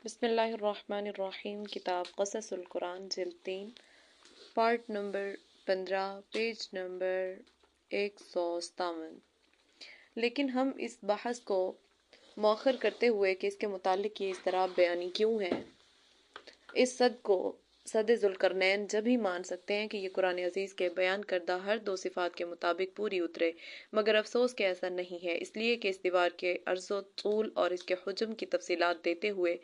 بسم اللہ الرحمن الرحیم۔ کتاب قصص القرآن جلد 3 پارٹ نمبر 15 پیج نمبر 157۔ لیکن ہم اس بحث کو مؤخر کرتے ہوئے کہ اس کے متعلق یہ اضطراب بیانی کیوں ہے، اس صد کو صد ذوالقرنین جب ہی مان سکتے ہیں کہ یہ قرآن عزیز کے بیان کردہ ہر دو صفات کے مطابق پوری اترے، مگر افسوس کہ ایسا نہیں ہے، اس لیے کہ اس دیوار کے عرض و طول اور اس کے حجم کی تفصیلات دیتے ہوئے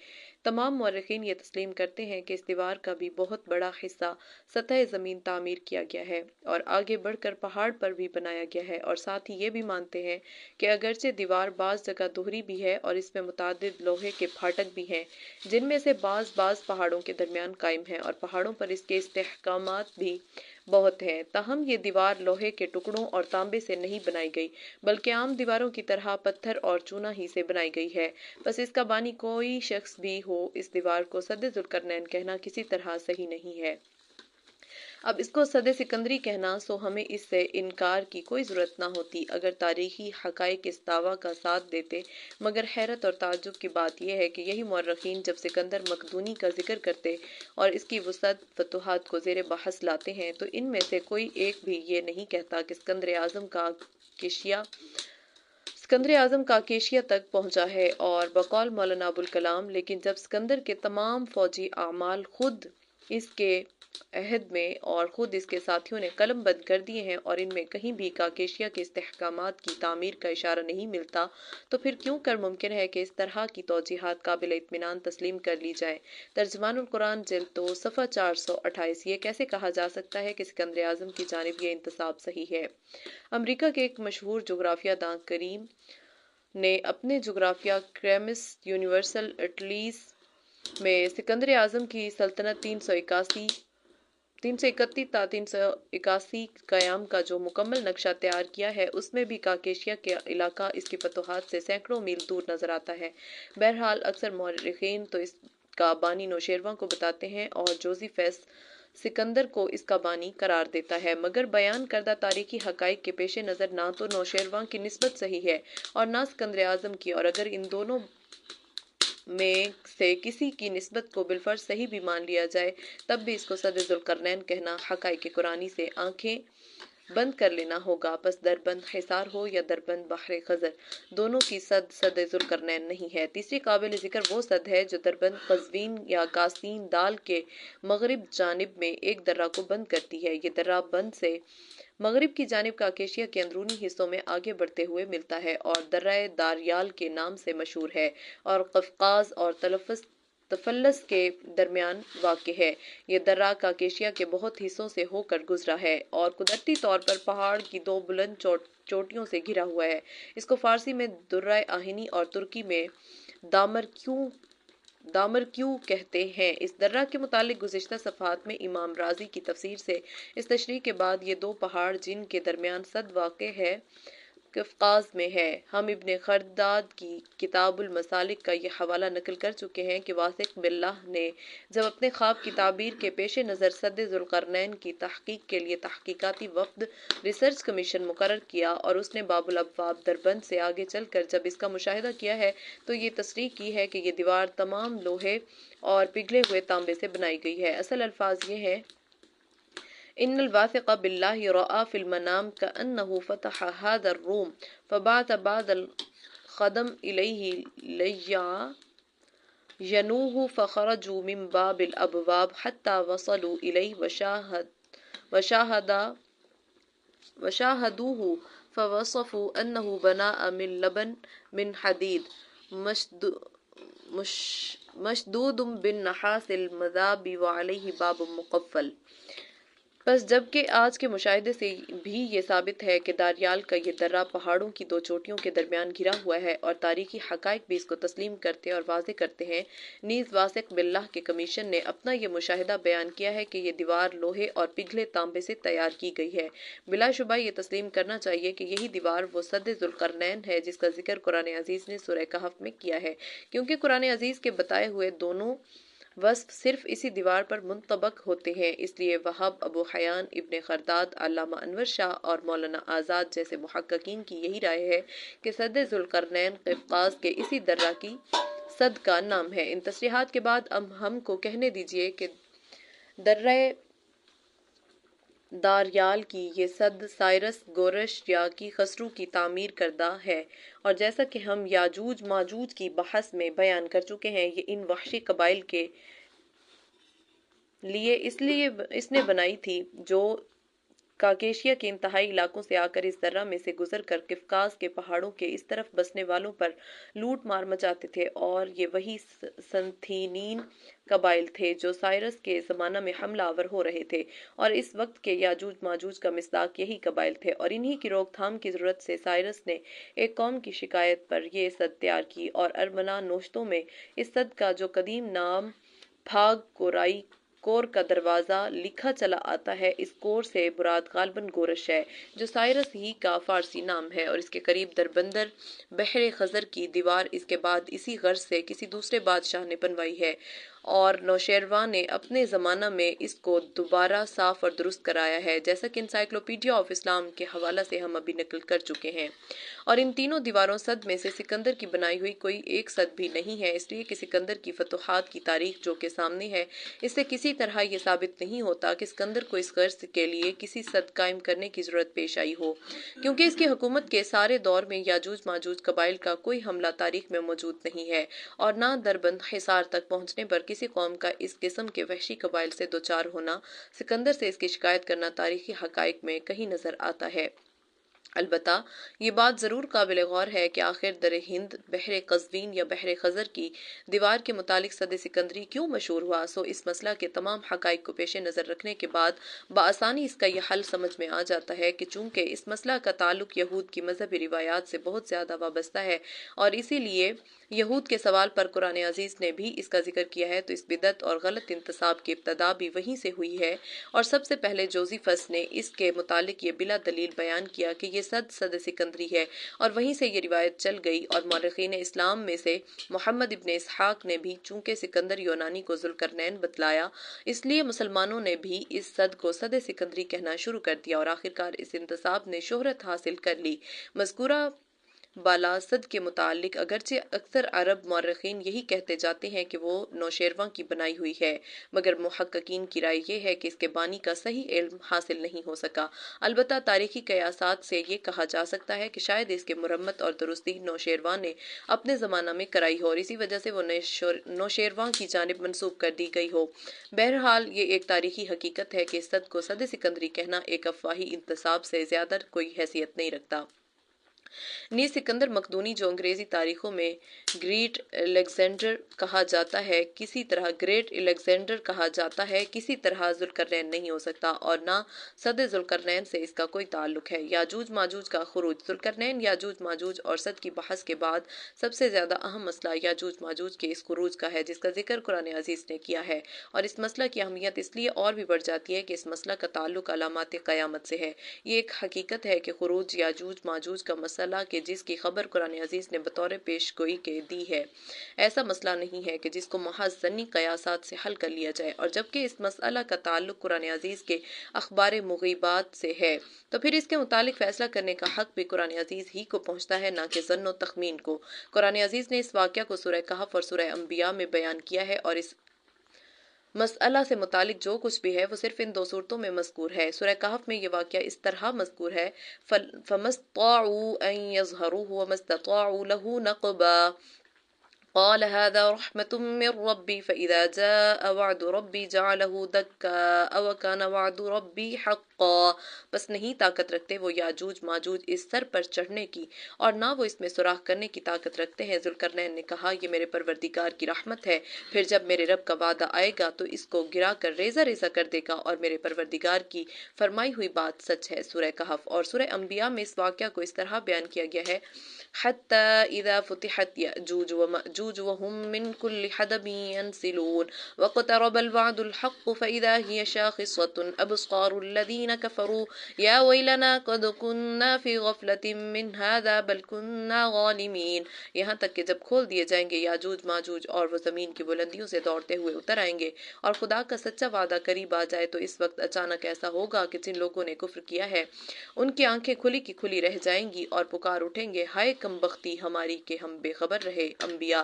تمام مورخین یہ تسلیم کرتے ہیں کہ اس دیوار کا بھی بہت بڑا حصہ سطح زمین تعمیر کیا گیا ہے اور آگے بڑھ کر پہاڑ پر بھی بنایا گیا ہے، اور ساتھ ہی یہ بھی مانتے ہیں کہ اگرچہ دیوار بعض جگہ دوہری بھی ہے اور اس میں متعدد لوہے کے پھاٹک بھی ہیں جن میں سے بعض پہاڑوں کے درمیان قائم ہیں اور پہاڑوں پر اس کے استحکامات بھی بہت ہیں، تاہم یہ دیوار لوہے کے ٹکڑوں اور تانبے سے نہیں بنائی گئی بلکہ عام دیواروں کی طرح پتھر اور چونا ہی سے بنائی گئی ہے۔ بس اس کا بانی کوئی شخص بھی ہو، اس دیوار کو سد ذوالقرنین کہنا کسی طرح صحیح نہیں ہے۔ اب اس کو سد سکندری کہنا سو ہمیں اس سے انکار کی کوئی ضرورت نہ ہوتی اگر تاریخی حقائق اس دعویٰ کا ساتھ دیتے، مگر حیرت اور تعجب کی بات یہ ہے کہ یہی مورخین جب سکندر مقدونی کا ذکر کرتے اور اس کی وسعت فتوحات کو زیر بحث لاتے ہیں تو ان میں سے کوئی ایک بھی یہ نہیں کہتا کہ اسکندر اعظم کا کیشیا تک پہنچا ہے، اور بقول مولانا ابوالکلام لیکن جب اسکندر کے تمام فوجی اعمال خود اس کے عہد میں اور خود اس کے ساتھیوں نے قلم بند کر دیے ہیں اور ان میں کہیں بھی کاکیشیا کے استحکامات کی تعمیر کا اشارہ نہیں ملتا، تو پھر کیوں کر ممکن ہے کہ اس طرح کی توجیحات قابل اطمینان تسلیم کر لی جائیں۔ ترجمان القرآن جلد 2 صفحہ 428۔ یہ کیسے کہا جا سکتا ہے کہ اسکندر اعظم کی جانب یہ انتساب صحیح ہے؟ امریکہ کے ایک مشہور جغرافیہ داں کریم نے اپنے جغرافیہ کرمیس یونیورسل اٹلیز میں اسکندر اعظم کی سلطنت 331 تا 381 قیام کا جو مکمل نقشہ تیار کیا ہے، اس میں بھی کاکیشیا کے علاقہ اس کی فتوحات سے سینکڑوں میل دور نظر آتا ہے۔ بہرحال اکثر مورخین تو اس کا بانی نوشیروان کو بتاتے ہیں اور جوزیفس سکندر کو اس کا بانی قرار دیتا ہے، مگر بیان کردہ تاریخی حقائق کے پیش نظر نہ تو نوشیروان کی نسبت صحیح ہے اور نہ اسکندر اعظم کی، اور اگر ان دونوں میں سے کسی کی نسبت کو بالفرض صحیح بھی مان لیا جائے تب بھی اس کو سد ذوالقرنین کہنا حقائق قرآنی سے آنکھیں بند کر لینا ہوگا۔ پس دربند حصار ہو یا دربند بحر خزر، دونوں کی سد ذوالقرنین نہیں ہے۔ تیسری قابل ذکر وہ سد ہے جو دربند قزوین یا قاسین دال کے مغرب جانب میں ایک درہ کو بند کرتی ہے۔ یہ درہ بند سے مغرب کی جانب کاکیشیا کے اندرونی حصوں میں آگے بڑھتے ہوئے ملتا ہے اور درہ داریال کے نام سے مشہور ہے اور قفقاز اور طفلس کے درمیان واقع ہے۔ یہ درہ کاکیشیا کے بہت حصوں سے ہو کر گزرا ہے اور قدرتی طور پر پہاڑ کی دو بلند چوٹیوں سے گھرا ہوا ہے۔ اس کو فارسی میں درہ آہنی اور ترکی میں دامرکیو کہتے ہیں۔ اس درہ کے متعلق گزشتہ صفحات میں امام رازی کی تفسیر سے اس تشریح کے بعد یہ دو پہاڑ جن کے درمیان سد واقع ہے قفقاز میں ہے۔ ہم ابن خرداد کی کتاب المسالک کا یہ حوالہ نقل کر چکے ہیں کہ واثق باللہ نے جب اپنے خواب کی تعبیر کے پیش نظر سد ذوالقرنین کی تحقیق کے لیے تحقیقاتی وفد ریسرچ کمیشن مقرر کیا اور اس نے باب الابواب دربند سے آگے چل کر جب اس کا مشاہدہ کیا ہے تو یہ تصریح کی ہے کہ یہ دیوار تمام لوہے اور پگھلے ہوئے تانبے سے بنائی گئی ہے۔ اصل الفاظ یہ ہے: ان الواثق باللہ رأى في المنام كأنه فتح هذا الروم فبعث بعض الخدم إليه ليعينوه فخرجوا من باب الأبواب حتى وصلوا إليه وشاهدوه فوصفوا أنه بناء من لبن من حديد مشدود بالنحاس المذاب وعليه باب مقفل۔ بس جبکہ آج کے مشاہدے سے بھی یہ ثابت ہے کہ داریال کا یہ درہ پہاڑوں کی دو چوٹیوں کے درمیان گھرا ہوا ہے اور تاریخی حقائق بھی اس کو تسلیم کرتے اور واضح کرتے ہیں، نیز واثق باللہ کے کمیشن نے اپنا یہ مشاہدہ بیان کیا ہے کہ یہ دیوار لوہے اور پگھلے تانبے سے تیار کی گئی ہے۔ بلا شبہ یہ تسلیم کرنا چاہیے کہ یہی دیوار وہ سد ذوالقرنین ہے جس کا ذکر قرآن عزیز نے سورہ کہف میں کیا ہے، کیونکہ قرآن عزیز کے بتائے ہوئے دونوں وصف صرف اسی دیوار پر منطبق ہوتے ہیں، اس لیے وہاب، ابو حیان، ابن خرداد، علامہ انور شاہ اور مولانا آزاد جیسے محققین کی یہی رائے ہے کہ سد ذوالقرنین قفقاز کے اسی درہ کی سد کا نام ہے۔ ان تصریحات کے بعد اب ہم کو کہنے دیجئے کہ درہ داریال کی یہ سد سائرس گورشیا کی خسرو کی تعمیر کردہ ہے، اور جیسا کہ ہم یاجوج ماجوج کی بحث میں بیان کر چکے ہیں، یہ ان وحشی قبائل کے لیے اس نے بنائی تھی جو کاکیشیا کے انتہائی علاقوں سے آ کر اس درہ میں سے گزر کر قفقاز کے پہاڑوں کے اس طرف بسنے والوں پر لوٹ مار مچاتے تھے، اور یہ وہی سنتھینین قبائل تھے جو سائرس کے زمانہ میں حملہ آور ہو رہے تھے، اور اس وقت کے یاجوج ماجوج کا مصداق یہی قبائل تھے، اور انہی کی روک تھام کی ضرورت سے سائرس نے ایک قوم کی شکایت پر یہ سد تیار کی، اور ارمنا نوشتوں میں اس سد کا جو قدیم نام پھاگ کورائی کور کا دروازہ لکھا چلا آتا ہے، اس کور سے مراد غالباً گورش ہے، جو سائرس ہی کا فارسی نام ہے، اور اس کے قریب در بندر بحر خزر کی دیوار اس کے بعد اسی غرض سے کسی دوسرے بادشاہ نے بنوائی ہے، اور نوشیروان نے اپنے زمانہ میں اس کو دوبارہ صاف اور درست کرایا ہے، جیسا کہ انسائکلوپیڈیا آف اسلام کے حوالہ سے ہم ابھی نقل کر چکے ہیں۔ اور ان تینوں دیواروں سد میں سے سکندر کی بنائی ہوئی کوئی ایک سد بھی نہیں ہے، اس لیے کہ سکندر کی فتوحات کی تاریخ جو کہ سامنے ہے، اس سے کسی طرح یہ ثابت نہیں ہوتا کہ سکندر کو اس غرض کے لیے کسی سد قائم کرنے کی ضرورت پیش آئی ہو، کیونکہ اس کی حکومت کے سارے دور میں یاجوج ماجوج قبائل کا کوئی حملہ تاریخ میں موجود نہیں ہے، اور نہ دربند حصار تک پہنچنے پر کسی قوم کا اس قسم کے وحشی قبائل سے دوچار ہونا، سکندر سے اس کی شکایت کرنا تاریخی حقائق میں کہیں نظر آتا ہے۔ البتہ یہ بات ضرور قابل غور ہے کہ آخر در ہند بحر قزوین یا بحر خزر کی دیوار کے متعلق سد سکندری کیوں مشہور ہوا؟ اس مسئلہ کے تمام حقائق کو پیش نظر رکھنے کے بعد بآسانی اس کا یہ حل سمجھ میں آ جاتا ہے کہ چونکہ اس مسئلہ کا تعلق یہود کی مذہبی روایات سے بہت زیادہ وابستہ ہے، اور اسی لیے یہود کے سوال پر قرآن عزیز نے بھی اس کا ذکر کیا ہے، تو اس بدعت اور غلط انتساب کی ابتدا بھی وہیں سے ہوئی ہے، اور سب سے پہلے جوزیفس نے اس کے متعلق یہ بلا دلیل بیان کیا کہ یہ سد سکندری ہے، اور وہیں سے یہ روایت چل گئی، اور مورخین اسلام میں سے محمد ابن اسحاق نے بھی چونکہ سکندر یونانی کو ذوالقرنین بتلایا، اس لیے مسلمانوں نے بھی اس سد کو سد سکندری کہنا شروع کر دیا، اور آخرکار اس انتساب نے شہرت حاصل کر لی۔ مذکورہ بالا سد کے متعلق اگرچہ اکثر عرب مورخین یہی کہتے جاتے ہیں کہ وہ نوشیروان کی بنائی ہوئی ہے، مگر محققین کی رائے یہ ہے کہ اس کے بانی کا صحیح علم حاصل نہیں ہو سکا۔ البتہ تاریخی قیاسات سے یہ کہا جا سکتا ہے کہ شاید اس کے مرمت اور درستی نوشیروان نے اپنے زمانہ میں کرائی ہو، اور اسی وجہ سے وہ نوشیروان کی جانب منسوب کر دی گئی ہو۔ بہرحال یہ ایک تاریخی حقیقت ہے کہ اس سد کو سد سکندری کہنا ایک افواہی انتساب سے زیادہ کوئی حیثیت نہیں رکھتا۔ نیز سکندر مقدونی، جو انگریزی تاریخوں میں گریٹ الیگزینڈر کہا جاتا ہے، کسی طرح ذوالقرنین نہیں ہو سکتا، اور نہ سد ذوالقرنین سے اس کا کوئی تعلق ہے۔ یاجوج ماجوج کا خروج۔ ذوالقرنین، یاجوج ماجوج اور سد کی بحث کے بعد سب سے زیادہ اہم مسئلہ یاجوج ماجوج کے اس خروج کا ہے، جس کا ذکر قرآن عزیز نے کیا ہے، اور اس مسئلہ کی اہمیت اس لیے اور بھی بڑھ جاتی ہے کہ اس مسئلہ کا تعلق علامات قیامت سے ہے۔ یہ ایک حقیقت ہے کہ خروج یاجوج ماجوج کا مسئلہ کہ جس کی خبر قرآن عزیز نے بطور پیش گوئی کے دی ہے، ایسا مسئلہ نہیں ہے کہ جس کو محض ظنی قیاسات سے حل کر لیا جائے، اور جبکہ اس مسئلہ کا تعلق قرآن عزیز کے اخبار مغیبات سے ہے، تو پھر اس کے متعلق فیصلہ کرنے کا حق بھی قرآن عزیز ہی کو پہنچتا ہے، نہ کہ ظن و تخمین کو۔ قرآن عزیز نے اس واقعہ کو سورہ کہف اور سورہ انبیاء میں بیان کیا ہے، اور اس مسئلہ سے متعلق جو کچھ بھی ہے وہ صرف ان 2 صورتوں میں مذکور ہے۔ سورہ کہف میں یہ واقعہ اس طرح مذکور ہے، فَمَا اسْطَاعُوا أَن يَظْهَرُوهُ وَمَا اسْتَطَاعُوا لَهُ نَقْبًا قَالَ هَذَا رَحْمَةٌ مِّن رَّبِّي فَإِذَا جَاءَ وَعْدُ رَبِّي جَعَلَهُ دَكَّاءَ وَكَانَ وَعْدُ رَبِّي حَقًّا۔ بس نہیں طاقت رکھتے وہ یاجوج ماجوج اس سر پر چڑھنے کی، اور نہ وہ اس میں سوراخ کرنے کی طاقت رکھتے ہیں۔ ذوالقرنین نے کہا، یہ میرے پروردگار کی رحمت ہے، پھر جب میرے رب کا وعدہ آئے گا تو اس کو گرا کر ریزہ ریزہ کر دے گا، اور میرے پروردگار کی فرمائی ہوئی بات سچ ہے۔ سورہ کہف اور سورہ انبیاء میں اس واقعہ کو اس طرح بیان کیا گیا ہے، حَتَّى إِذَا فُتِحَتْ يَأْجُوجُ وَمَأْجُوجُ وَهُم مِّن كُلِّ حَدَبٍ يَنْسِلُونَ وَاقْتَرَبَ الْوَعْدُ الْحَقُّ فَإِذَا هِيَ شَاخِصَةٌ أَبْصَارُ الَّذِينَ كَفَرُوا يَا وَيْلَنَا قَدْ كُنَّا فِي غَفْلَةٍ مِّنْ هَذَا بَلْ كُنَّا ظَالِمِينَ، یہاں تک کہ جب کھول دیے جائیں گے یاجوج ماجوج اور وہ زمین کی بلندیوں سے دوڑتے ہوئے اتر آئیں گے، اور خدا کا سچا وعدہ قریب آ جائے تو اس وقت اچانک ایسا ہوگا کہ جن لوگوں نے کفر کیا ہے ان کی آنکھیں کھلی کی کھلی رہ جائیں گی، اور پکار اٹھیں گے، ہائے کم بختی ہماری کہ ہم بے خبر رہے۔ انبیاء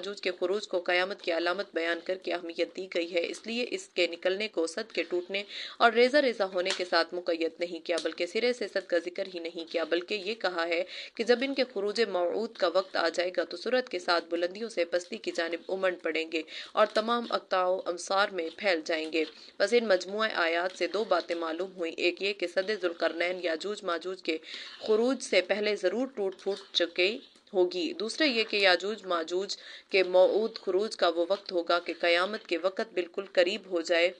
ماجوج کے خروج کو قیامت کی علامت بیان کر کے اہمیت دی گئی ہے، اس لیے اس کے نکلنے کو صد کے ٹوٹنے اور ریزہ ریزہ ہونے کے ساتھ مقید نہیں کیا، بلکہ سرے سے صد کا ذکر ہی نہیں کیا، بلکہ یہ کہا ہے کہ جب ان کے خروج موعود کا وقت آ جائے گا تو سرعت کے ساتھ بلندیوں سے پستی کی جانب امنڈ پڑیں گے اور تمام اقطاع و امصار میں پھیل جائیں گے۔ بس ان مجموعہ آیات سے دو باتیں معلوم ہوئیں، ایک یہ کہ صد ذوالقرنین یاجوج ماجوج کے خروج سے پہلے ضرور ٹوٹ پھوٹ چکی ہوگی، دوسرا یہ کہ یاجوج ماجوج کے موعود خروج کا وہ وقت ہوگا کہ قیامت کے وقت بالکل قریب ہو جائے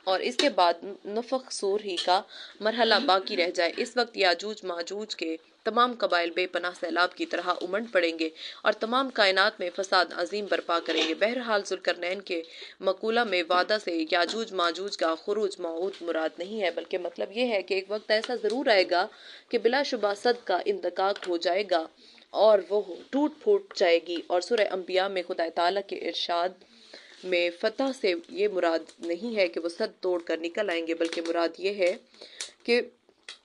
اور اس کے بعد نفخ صور ہی کا مرحلہ باقی رہ جائے۔ اس وقت یاجوج ماجوج کے تمام قبائل بے پناہ سیلاب کی طرح امنڈ پڑیں گے اور تمام کائنات میں فساد عظیم برپا کریں گے۔ بہرحال ذوالقرنین کے مقولہ میں وعدہ سے یاجوج ماجوج کا خروج موعود مراد نہیں ہے، بلکہ مطلب یہ ہے کہ ایک وقت ایسا ضرور آئے گا کہ بلا شبہ صد کا انطقاق ہو جائے گا اور وہ ٹوٹ پھوٹ جائے گی، اور سورہ انبیاء میں خدا تعالیٰ کے ارشاد میں فتح سے یہ مراد نہیں ہے کہ وہ صد توڑ کر نکل آئیں گے، بلکہ مراد یہ ہے کہ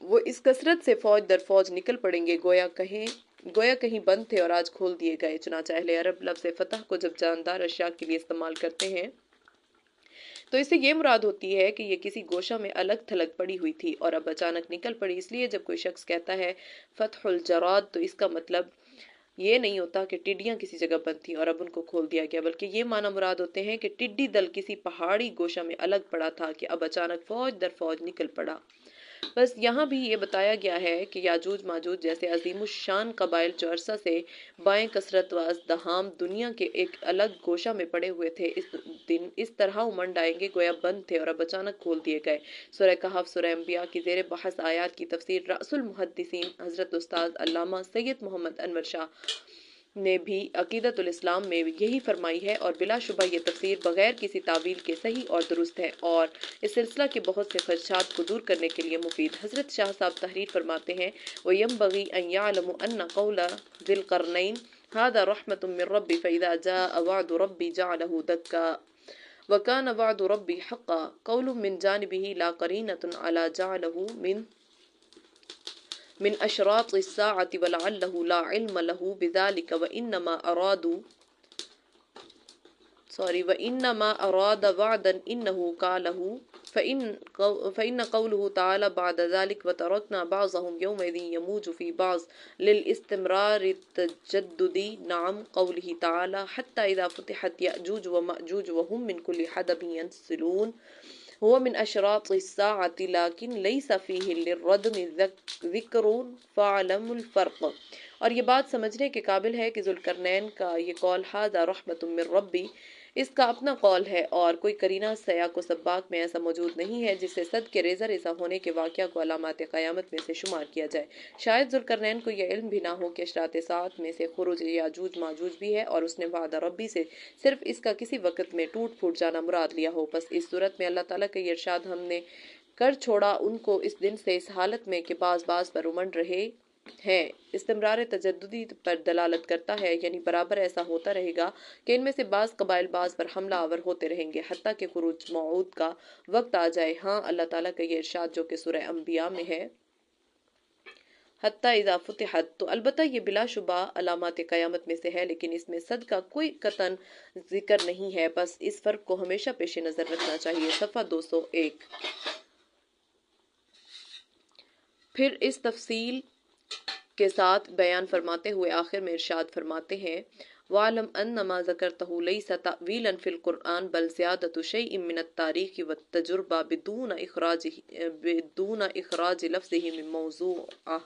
وہ اس کثرت سے فوج در فوج نکل پڑیں گے گویا کہیں بند تھے اور آج کھول دیے گئے۔ چنانچہ اہل عرب لفظ فتح کو جب جاندار اشیاء کے لیے استعمال کرتے ہیں تو اس سے یہ مراد ہوتی ہے کہ یہ کسی گوشہ میں الگ تھلگ پڑی ہوئی تھی اور اب اچانک نکل پڑی، اس لیے جب کوئی شخص کہتا ہے فتح الجراد تو اس کا مطلب یہ نہیں ہوتا کہ ٹڈیاں کسی جگہ بند تھیں اور اب ان کو کھول دیا گیا، بلکہ یہ معنی مراد ہوتے ہیں کہ ٹڈی دل کسی پہاڑی گوشہ میں الگ پڑا تھا کہ اب اچانک فوج در فوج نکل پڑا۔ بس یہاں بھی یہ بتایا گیا ہے کہ یاجوج ماجوج جیسے عظیم الشان قبائل جو عرصہ سے بائیں کثرت و ازدحام دنیا کے ایک الگ گوشہ میں پڑے ہوئے تھے، اس دن اس طرح امنڈ آئیں گے گویا بند تھے اور اب اچانک کھول دیے گئے۔ سورہ کہف سورہ انبیاء کی زیر بحث آیات کی تفسیر رأس المحدثین حضرت استاد علامہ سید محمد انور شاہ نے بھی عقیدۃ الاسلام میں یہی فرمائی ہے، اور بلا شبہ یہ تفسیر بغیر کسی تعویل کے صحیح اور درست ہے اور اس سلسلہ کے بہت سے خدشات کو دور کرنے کے لیے مفید۔ حضرت شاہ صاحب تحریر فرماتے ہیں وَيَنبَغِي أَن يَعْلَمُوا أَنَّ قَوْلَ ذِي الْقَرْنَيْنِ هَذَا رَحْمَةٌ مِّن رَّبِّي فَإِذَا جَاءَ وَعْدُ رَبِّي جَعَلَهُ دَكًّا وَكَانَ وَعْدُ رَبِّي حَقًّا قَوْلٌ مِّن جَانِبِهِ لَا قَرِينَةٌ عَلَى جَعَلَهُ من أشراط الساعة ولعله لا علم له بذلك وإنما أراد وعدا إنه قاله فإن قوله تعالى بعد ذلك وتركنا بعضهم يومئذ يموج في بعض للاستمرار التجددي نعم قوله تعالى حتى إذا فتحت يأجوج ومأجوج وهم من كل حدب ينسلون هو من أشراط الساعة لكن ليس فيه للردم ذکر فاعلم الفرق۔ اور یہ بات سمجھنے کے قابل ہے کہ ذوالقرنین کا یہ قول ھذا رحمۃ من ربی اس کا اپنا قول ہے اور کوئی قرینہ سیاق و سباق میں ایسا موجود نہیں ہے جس سے صد کے ریزہ ریزہ ہونے کے واقعہ کو علامات قیامت میں سے شمار کیا جائے۔ شاید ذوالقرنین کو یہ علم بھی نہ ہو کہ اشراط ساعت میں سے خروج یاجوج ماجوج بھی ہے اور اس نے وعدہ ربی سے صرف اس کا کسی وقت میں ٹوٹ پھوٹ جانا مراد لیا ہو۔ بس اس صورت میں اللہ تعالیٰ کا یہ ارشاد ہم نے کر چھوڑا ان کو اس دن سے اس حالت میں کہ بعض پر امنڈ رہے ہیں، استمرار تجددی پر دلالت کرتا ہے، یعنی برابر ایسا ہوتا رہے گا کہ ان میں سے بعض قبائل بعض پر حملہ آور ہوتے رہیں گے حتیٰ کہ خروج موعود کا وقت آ جائے۔ ہاں اللہ تعالیٰ کا یہ ارشاد جو کہ سورہ انبیاء میں ہے حتیٰ اذا فتحت، تو البتہ یہ بلا شبہ علامات قیامت میں سے ہے، لیکن اس میں صد کا کوئی قطعاً ذکر نہیں ہے، بس اس فرق کو ہمیشہ پیش نظر رکھنا چاہیے۔ صفحہ 201۔ پھر اس تفصیل کے ساتھ بیان فرماتے ہوئے آخر میں ارشاد فرماتے ہیں وَعْلَمْ أَنَّ مَا ذَكَرْتَهُ لَيْسَ تَأْوِيلًا فِي الْقُرْآنِ بَلْ زِيَادَةُ شَيْءٍ مِّنَ التَّارِيخِ وَالتَّجْرُبَةِ بدون إخراج لفظه من موضوعه۔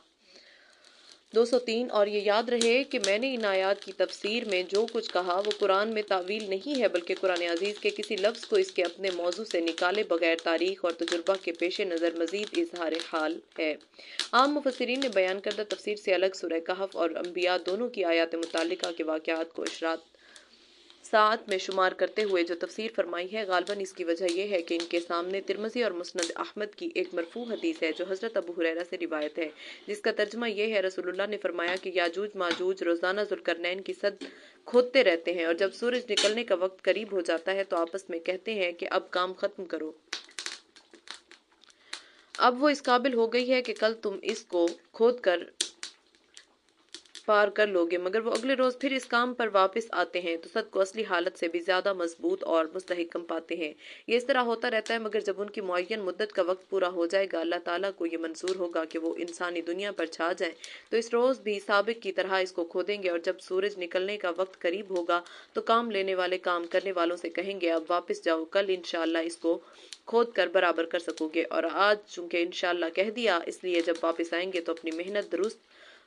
203۔ اور یہ یاد رہے کہ میں نے ان آیات کی تفسیر میں جو کچھ کہا وہ قرآن میں تعویل نہیں ہے، بلکہ قرآن عزیز کے کسی لفظ کو اس کے اپنے موضوع سے نکالے بغیر تاریخ اور تجربہ کے پیش نظر مزید اظہار حال ہے۔ عام مفسرین نے بیان کردہ تفسیر سے الگ سورہ کہف اور انبیاء دونوں کی آیات متعلقہ کے واقعات کو اشراط ساعت میں شمار کرتے ہوئے جو تفسیر فرمائی ہے، غالباً اس کی وجہ یہ ہے کہ ان کے سامنے ترمذی اور مسند احمد کی ایک مرفوع حدیث ہے جو حضرت ابو ہریرہ سے روایت ہے، جس کا ترجمہ یہ ہے رسول اللہ نے فرمایا کہ یاجوج ماجوج روزانہ ذوالقرنین کی صد کھودتے رہتے ہیں اور جب سورج نکلنے کا وقت قریب ہو جاتا ہے تو آپس میں کہتے ہیں کہ اب کام ختم کرو، اب وہ اس قابل ہو گئی ہے کہ کل تم اس کو کھود کر استغفار کر لوگے مگر وہ اگلے روز پھر اس کام پر واپس آتے ہیں تو صد کو اصلی حالت سے بھی زیادہ مضبوط اور مستحکم پاتے ہیں۔ یہ اس طرح ہوتا رہتا ہے مگر جب ان کی معین مدت کا وقت پورا ہو جائے گا، اللہ تعالیٰ کو یہ منظور ہوگا کہ وہ انسانی دنیا پر چھا جائیں تو اس روز بھی سابق کی طرح اس کو کھودیں گے، اور جب سورج نکلنے کا وقت قریب ہوگا تو کام لینے والے کام کرنے والوں سے کہیں گے اب واپس جاؤ، کل انشاءاللہ اس کو کھود کر برابر کر سکو گے، اور آج چونکہ انشاءاللہ کہہ دیا اس لیے جب واپس آئیں گے تو اپنی محنت درست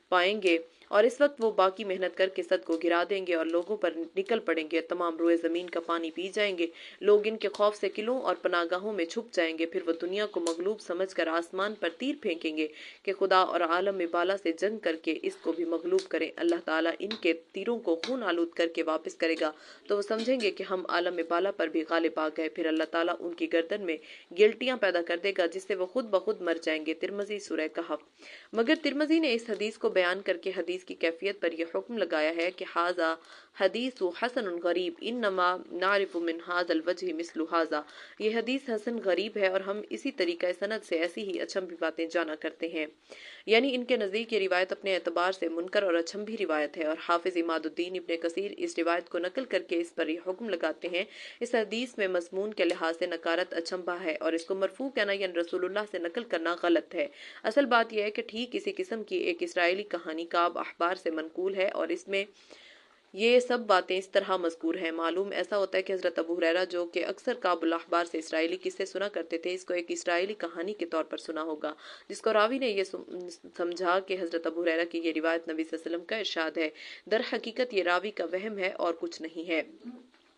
پائیں گے، اور اس وقت وہ باقی محنت کر کے صد کو گرا دیں گے اور لوگوں پر نکل پڑیں گے، تمام روئے زمین کا پانی پی جائیں گے، لوگ ان کے خوف سے قلعوں اور پناہگاہوں میں چھپ جائیں گے، پھر وہ دنیا کو مغلوب سمجھ کر آسمان پر تیر پھینکیں گے کہ خدا اور عالم بالا سے جنگ کر کے اس کو بھی مغلوب کریں، اللہ تعالیٰ ان کے تیروں کو خون آلود کر کے واپس کرے گا تو وہ سمجھیں گے کہ ہم عالم بالا پر بھی غالب آ گئے، پھر اللہ تعالیٰ ان کی گردن میں گلٹیاں پیدا کر دے گا جس سے وہ خود بخود مر جائیں گے۔ ترمذی سورہ کہف۔ مگر ترمذی نے اس حدیث کو بیان کر کے حدیث کی کیفیت پر یہ حکم لگایا ہے کہ ھذا حدیث حسن غریب انما نعرف من ھذا الوجہ مثل ھذا، یہ حدیث حسن غریب ہے اور ہم اسی طریقہ سند سے ایسی ہی اچھمبی باتیں جانا کرتے ہیں، یعنی ان کے نزدیک یہ روایت اپنے اعتبار سے منکر اور اچھمبی روایت ہے، اور حافظ عماد الدین ابن کثیر اس روایت کو نقل کر کے اس پر یہ حکم لگاتے ہیں اس حدیث میں مضمون کے لحاظ سے نکارت اچھمبا ہے اور اس کو مرفوع کہنا یعنی رسول اللہ سے نقل کرنا غلط ہے۔ اصل بات یہ ہے کہ ٹھیک اسی قسم کی ایک اسرائیلی کہانی کعب احبار سے منقول ہے اور اس میں یہ سب باتیں اس طرح مذکور ہیں۔ معلوم ایسا ہوتا ہے کہ حضرت ابو ہریرہ جو کہ اکثر کعب الاحبار سے اسرائیلی قصے سنا کرتے تھے، اس کو ایک اسرائیلی کہانی کے طور پر سنا ہوگا، جس کو راوی نے یہ سمجھا کہ حضرت ابو ہریرہ کی یہ روایت نبی صلی اللہ علیہ وسلم کا ارشاد ہے، در حقیقت یہ راوی کا وہم ہے اور کچھ نہیں ہے۔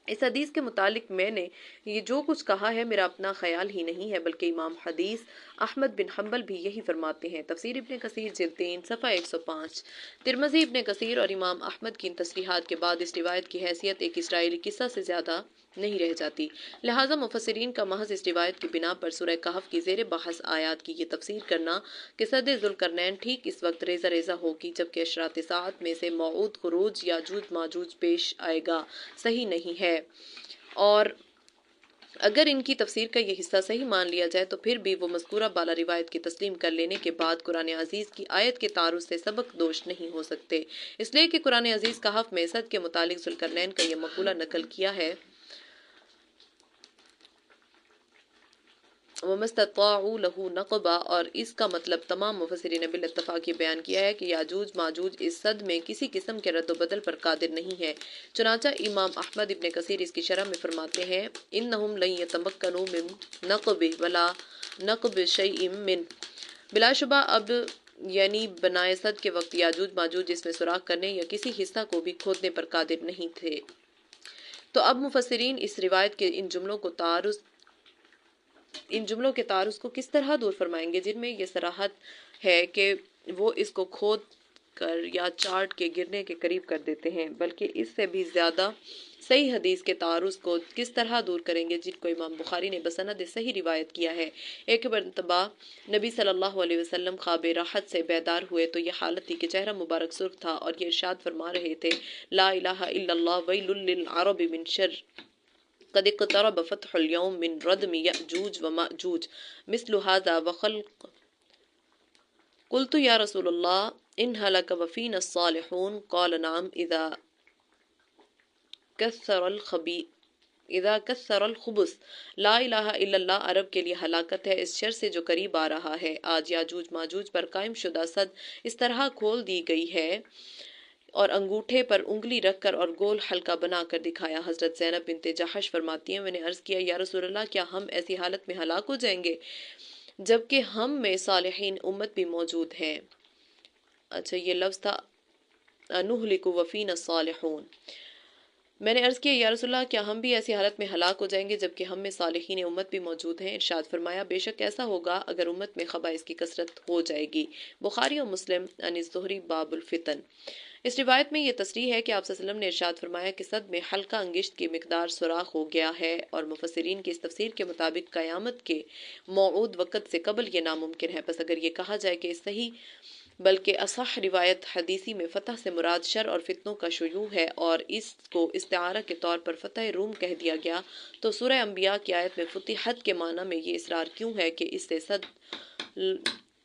اس حدیث کے متعلق میں نے یہ جو کچھ کہا ہے میرا اپنا خیال ہی نہیں ہے بلکہ امام حدیث احمد بن حنبل بھی یہی فرماتے ہیں۔ تفسیر ابن کثیر جلد 3 صفحہ 105۔ ترمذی، ابن کثیر اور امام احمد کی ان تصریحات کے بعد اس روایت کی حیثیت ایک اسرائیلی قصہ سے زیادہ نہیں رہ جاتی، لہٰذا مفسرین کا محض اس روایت کی بنا پر سورہ کہف کی زیر بحث آیات کی یہ تفسیر کرنا کہ صد ذوالقرنین ٹھیک اس وقت ریزہ ریزہ ہوگی جبکہ اشراط ساعت میں سے موعود خروج یاجوج ماجوج پیش آئے گا صحیح نہیں ہے، اور اگر ان کی تفسیر کا یہ حصہ صحیح مان لیا جائے تو پھر بھی وہ مذکورہ بالا روایت کی تسلیم کر لینے کے بعد قرآن عزیز کی آیت کے تعارض سے سبق دوش نہیں ہو سکتے، اس لیے کہ قرآن عزیز کہف میں صد کے متعلق ذوالقرنین کا یہ مقولہ نقل کیا ہے وَمَا اسْتَطَاعُوا لَهُ نَقْبًا، اور اس کا مطلب تمام مفسرین نے بالاتفاق یہ بیان کیا ہے کہ یاجوج ماجوج اس صد میں کسی قسم کے رد و بدل پر قادر نہیں ہے۔ چنانچہ امام احمد ابن کثیر اس کی شرح میں فرماتے ہیں اِنَّهُمْ لَن يَتَمَكَّنُوا مِن نَقْبِ وَلَا نَقْبِ شَيْءٍ مِّنْ، بلا شبہ اب یعنی بنائے صد کے وقت یاجوج ماجوج اس میں سوراخ کرنے یا کسی حصہ کو بھی کھودنے پر قادر نہیں تھے۔ تو اب مفسرین اس روایت کے ان جملوں کے تعارض کو کس طرح دور فرمائیں گے جن میں یہ صراحت ہے کہ وہ اس کو کھود کر یا چاٹ کے گرنے کے قریب کر دیتے ہیں، بلکہ اس سے بھی زیادہ صحیح حدیث کے تعارض کو کس طرح دور کریں گے جن کو امام بخاری نے بسند صحیح روایت کیا ہے۔ ایک مرتبہ نبی صلی اللہ علیہ وسلم خواب راحت سے بیدار ہوئے تو یہ حالت تھی کہ چہرہ مبارک سرخ تھا اور یہ ارشاد فرما رہے تھے لا الہ الا اللہ ویل للعرب من شر قد اقترب فتح اليوم من ردم یأجوج ومأجوج مثل هذا وخلق قلت یا رسول اللہ ان هلك وفينا الصالحون قال نعم اذا کثر الخبث۔ لا الہ الا اللہ عرب کے لیے ہلاکت ہے اس شر سے جو قریب آ رہا ہے۔ آج یاجوج ماجوج پر قائم شدہ صد اس طرح کھول دی گئی ہے اور انگوٹھے پر انگلی رکھ کر اور گول حلقہ بنا کر دکھایا۔ حضرت زینب بنت جحش فرماتی ہیں میں نے عرض کیا یا رسول اللہ کیا ہم ایسی حالت میں ہلاک ہو جائیں گے جبکہ ہم میں صالحین امت بھی موجود ہیں؟ اچھا یہ لفظ تھا نہلک وفینا الصالحون۔ میں نے عرض کیا یا رسول اللہ کیا ہم بھی ایسی حالت میں ہلاک ہو جائیں گے جبکہ ہم میں صالحین امت بھی موجود ہیں؟ ارشاد فرمایا بے شک ایسا ہوگا اگر امت میں خبائث کی کثرت ہو جائے گی۔ بخاری اور مسلم عن الزہری باب الفتن۔ اس روایت میں یہ تصریح ہے کہ آپ صلی اللہ علیہ وسلم نے ارشاد فرمایا کہ صد میں حلقہ انگشت کی مقدار سوراخ ہو گیا ہے، اور مفسرین کی اس تفسیر کے مطابق قیامت کے موعود وقت سے قبل یہ ناممکن ہے۔ پس اگر یہ کہا جائے کہ اس صحیح بلکہ اصح روایت حدیثی میں فتح سے مراد شر اور فتنوں کا شیوع ہے اور اس کو استعارہ کے طور پر فتح روم کہہ دیا گیا تو سورہ انبیاء کی آیت میں فتحت کے معنی میں یہ اصرار کیوں ہے کہ اس سے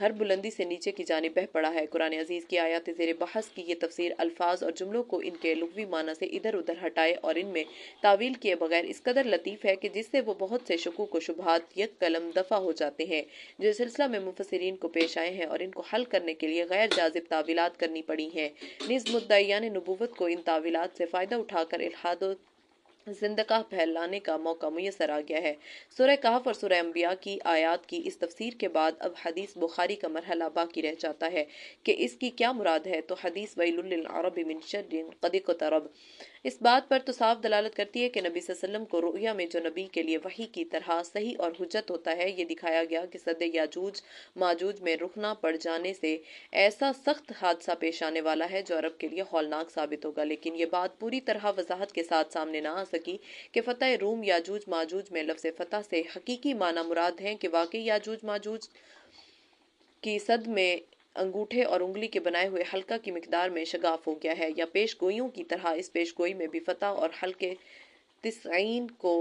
ہر بلندی سے نیچے کی جانب بہہ پڑا ہے۔ قرآن عزیز کی آیات زیر بحث کی یہ تفسیر الفاظ اور جملوں کو ان کے لغوی معنی سے ادھر ادھر ہٹائے اور ان میں تعویل کیے بغیر اس قدر لطیف ہے کہ جس سے وہ بہت سے شکوک و شبہات یک قلم دفع ہو جاتے ہیں جو سلسلہ میں مفسرین کو پیش آئے ہیں اور ان کو حل کرنے کے لیے غیر جاذب تعویلات کرنی پڑی ہیں۔ نیز مدعیان نبوت کو ان تعویلات سے فائدہ اٹھا کر الحاد و زندقہ پھیلانے کا موقع میسر آ گیا ہے۔ سورہ کہف اور سورہ انبیاء کی آیات کی اس تفسیر کے بعد اب حدیث بخاری کا مرحلہ باقی رہ جاتا ہے کہ اس کی کیا مراد ہے، تو حدیث ویل للعرب من شر قد اقترب اس بات پر تو صاف دلالت کرتی ہے کہ نبی صلی اللہ علیہ وسلم کو رؤیا میں جو نبی کے لیے وحی کی طرح صحیح اور حجت ہوتا ہے یہ دکھایا گیا کہ صد یاجوج ماجوج میں رخنا پڑ جانے سے ایسا سخت حادثہ پیش آنے والا ہے جو عرب کے لیے ہولناک ثابت ہوگا، لیکن یہ بات پوری طرح وضاحت کے ساتھ سامنے نہ آ سکی کہ فتح روم یاجوج ماجوج میں لفظ فتح سے حقیقی معنی مراد ہیں کہ واقعی یاجوج ماجوج کی صد میں انگوٹھے اور انگلی کے بنائے ہوئے حلقہ کی مقدار میں شگاف ہو گیا ہے، یا پیش گوئیوں کی طرح اس پیش گوئی میں بھی فتح اور حلقے 90 کو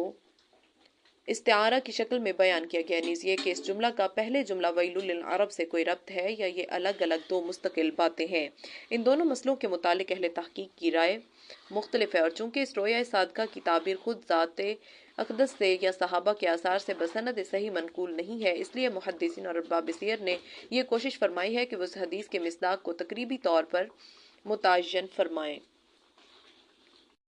استعارہ کی شکل میں بیان کیا گیا، نیز یہ کہ اس جملہ کا پہلے جملہ ویل للعرب سے کوئی ربط ہے یا یہ الگ الگ دو مستقل باتیں ہیں۔ ان دونوں مسئلوں کے متعلق اہل تحقیق کی رائے مختلف ہے، اور چونکہ اس رویا صادقہ کی تعبیر خود ذات اقدس سے یا صحابہ کے آثار سے بسند صحیح منقول نہیں ہے، اس لیے محدثین اور ارباب سیر نے یہ کوشش فرمائی ہے کہ وہ اس حدیث کے مصداق کو تقریبی طور پر متعین فرمائیں۔